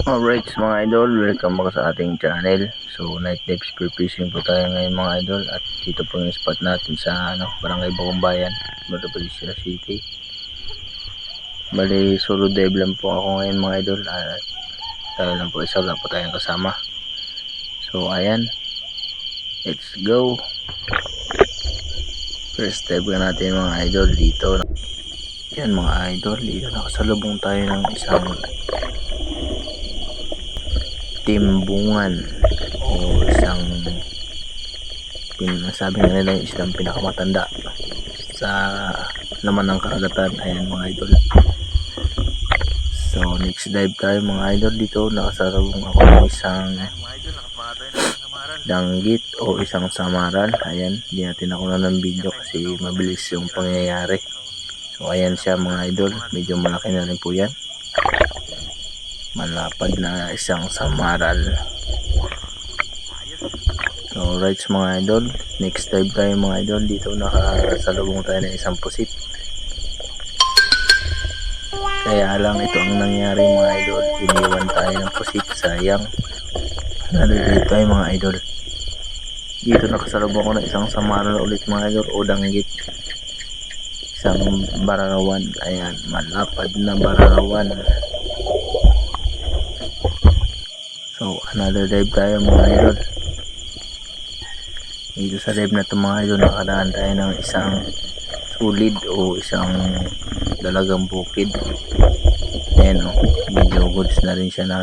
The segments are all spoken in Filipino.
Alright mga idol, welcome back sa ating channel. So night dive spear fishing po tayo ngayon mga idol. At dito po yung spot natin sa Barangay Bagumbayan, Balubalisira City. Bali solo dive lang po ako ngayon mga idol. At tayo lang po isa, wala po tayong kasama. So ayan, let's go. First dive natin mga idol dito. Yan mga idol, dito nakasalubong tayo ng isang timbungan o isang sabi nga nila yung isang pinakamatanda sa laman ng karagatan. Ayan mga idol. So next dive tayo mga idol. Dito nakasalubong ako ng isang danggit o isang samaran. Ayan, hindi natin ako na ng video kasi mabilis yung pangyayari. So ayan siya mga idol, medyo malaki na rin po yan, malapad na isang samaral. So right mga idol, next dive tayo mga idol. Dito nakasalubong tayo ng isang pusit. Kaya lang ito ang nangyari mga idol, iniwan tayo ng pusit, sayang. Nalilito tayo mga idol. Dito nakasalubong ko ng isang samaral ulit mga idol o danggit, isang bararawan. Ayan, malapad na bararawan. So another dive tayo mga idol. Dito sa dive na ito mga idol, nakadaan tayo ng isang sulid o isang dalagang bukid. Ayan o, medyo goods na rin siya na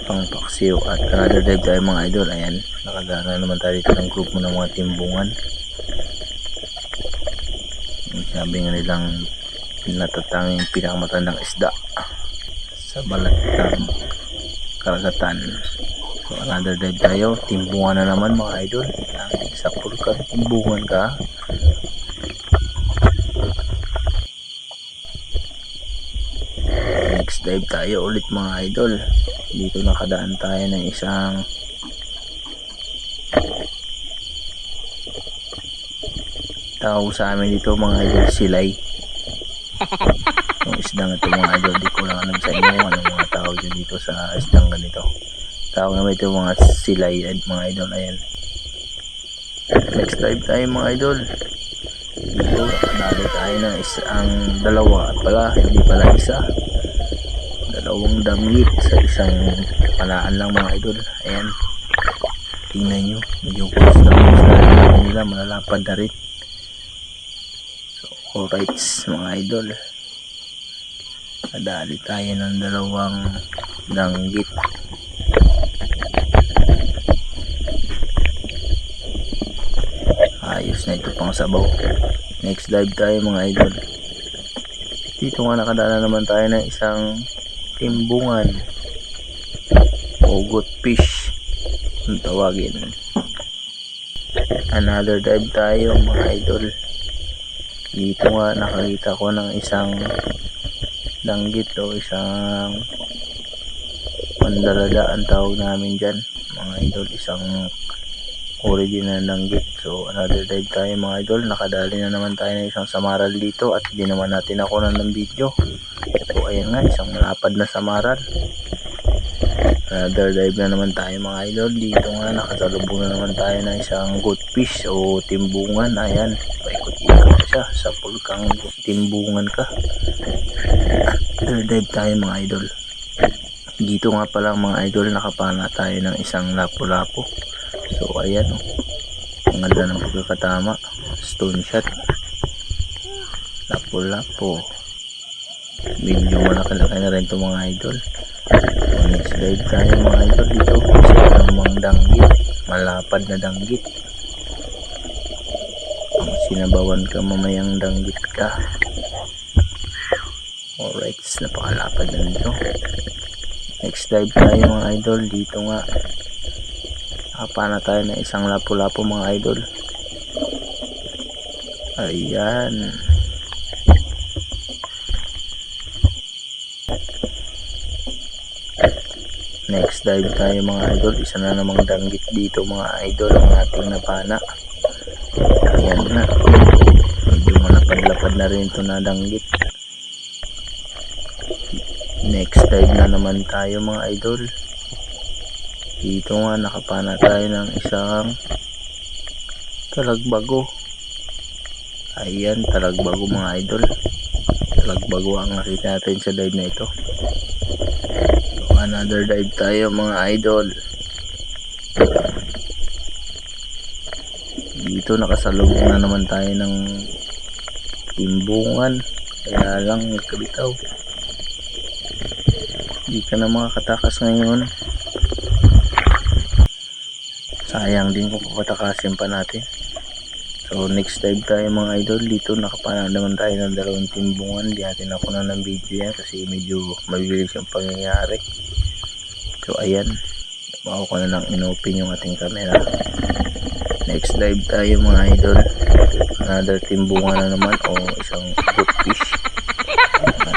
pangpaksiw. At another dive tayo mga idol. Ayan, nakadaan na naman tayo dito ng grupo ng mga timbungan. Sabi nga nilang natatanging pinakamatandang isda sa balat ng karagatan. So another dive tayo, timbungan na naman mga idol. Sa pulkan, timbungan ka. Next dive tayo ulit mga idol. Dito nakadaan tayo ng isang tawag sa amin dito mga idol, silay. Yung isdang ito mga idol, di ko lang alam sa inyo anong mga tawag yun dito sa isdang ganito. Tawag naman ito mga silay mga idol. Ayan, next dive tayo mga idol. Dito nakadali tayo ng isang dalawa pala, hindi pala isa, dalawang damit sa isang palaan lang mga idol. Ayan, tingnan nyo, medyo close na nila, malalapad na rin. Alright mga idol, nadali tayo ng dalawang danggit. Ayos na ito pang sabaw. Next dive tayo mga idol. Dito nga nakadala naman tayo ng isang timbungan o goatfish ang tawagin. Another dive tayo mga idol. Dito nga nakakita ko ng isang danggit o isang pandalada ang tawag namin dyan mga idol, isang original danggit. So another dive tayo mga idol. Nakadali na naman tayo ng isang samaral dito at di naman natin ako ng video. So ayan nga, isang malapad na samaral. Another dive na naman tayo mga idol. Dito nga nakasalubong na naman tayo ng isang goatfish o timbungan. Ayan, paikot-ikot siya sa pulkang timbungan ka. Another dive tayo mga idol. Dito nga pala mga idol, nakapana tayo ng isang lapu-lapu. So ayan o, ang ganda ng pagkakatama, stone shot, lapu-lapu. Medyo malaki-laki na rin ito mga idol. Next dive tayo mga idol. Dito isa namang danggit, malapad na danggit. Ang sinabawan ka mamayang danggit ka. Alright, napakalapad na nito. Next dive tayo mga idol. Dito nga nakapana tayo na isang lapu-lapu mga idol. Ayan, next dive tayo mga idol. Isa na namang danggit dito mga idol ang ating napana. Ayan na, medyo malapad-lapad na rin ito na danggit. Next dive na naman tayo mga idol. Dito nga nakapana tayo ng isang talagbago. Ayan, talagbago mga idol. Talagbago ang nakita natin sa dive na ito. So, another dive tayo mga idol. Dito nakasalubong na naman tayo ng timbungan. Kaya lang nagkabitaw. Hindi ka na makakatakas ngayon. Sayang din kung papatakasin pa natin. So next dive tayo mga idol. Dito nakapana naman tayo ng dalawang timbungan. Di natin ako na ng video yan kasi medyo mabilis yung pangyayari. So ayan, ako na lang inopen yung ating camera. Next dive tayo mga idol. Another timbungan na naman o isang good fish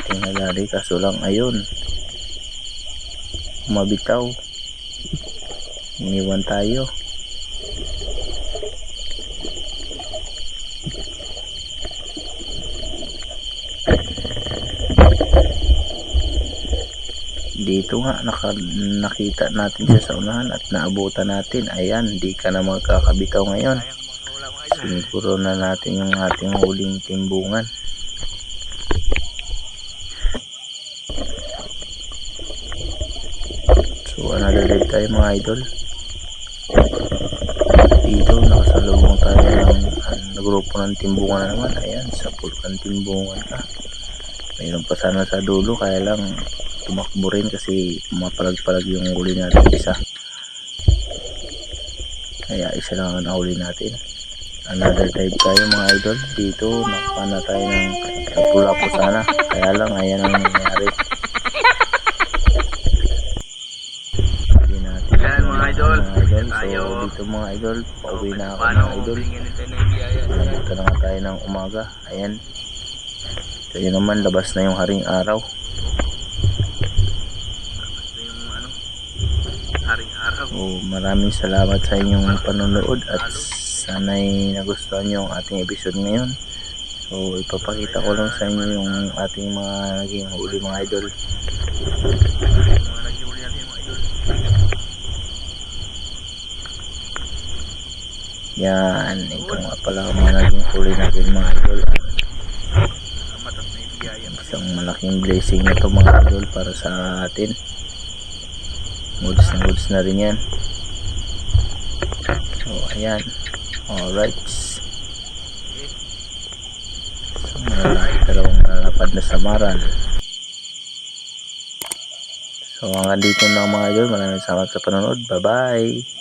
ating nalari, kaso lang ayun, mabitaw, iniwan tayo. Dito nga nakita natin siya sa unahan at naabutan natin. Ayan, di ka na magkakabitaw ngayon. Siniguro na natin yung ating huling timbungan. So another dive tayo mga idol. Dito nakasalubong tayo ng grupo ng timbungan na naman. Ayan, sa pulkan timbungan na. Mayroon pa sana sa dulo, kaya lang tumakbo rin kasi mapalag-palag yung huli natin isa. Kaya isa lang ang nahuli natin. Another dive tayo mga idol. Dito nakapana tayo ng pula po sana, kaya lang ayan ang nangyari. Hindi natin ayan mga idol. So dito mga idol, pauwi na ako mga idol. Nandito na nga tayo ng umaga. Ayan, kaya naman labas na yung haring araw. Maraming salamat sa inyong panonood at sana'y nagustuhan nyo ang ating episode ngayon. So ipapakita ko lang sa inyo yung ating mga naging huli mga idol. Yan, ito nga pala ang mga naging huli natin mga idol. Isang malaking blessing na to mga idol para sa atin. Goods na rin yan. So ayan, alright. So dalawang malalapad na samaran. So hanggang dito na mga idol. Maraming salamat sa panonood. Bye bye.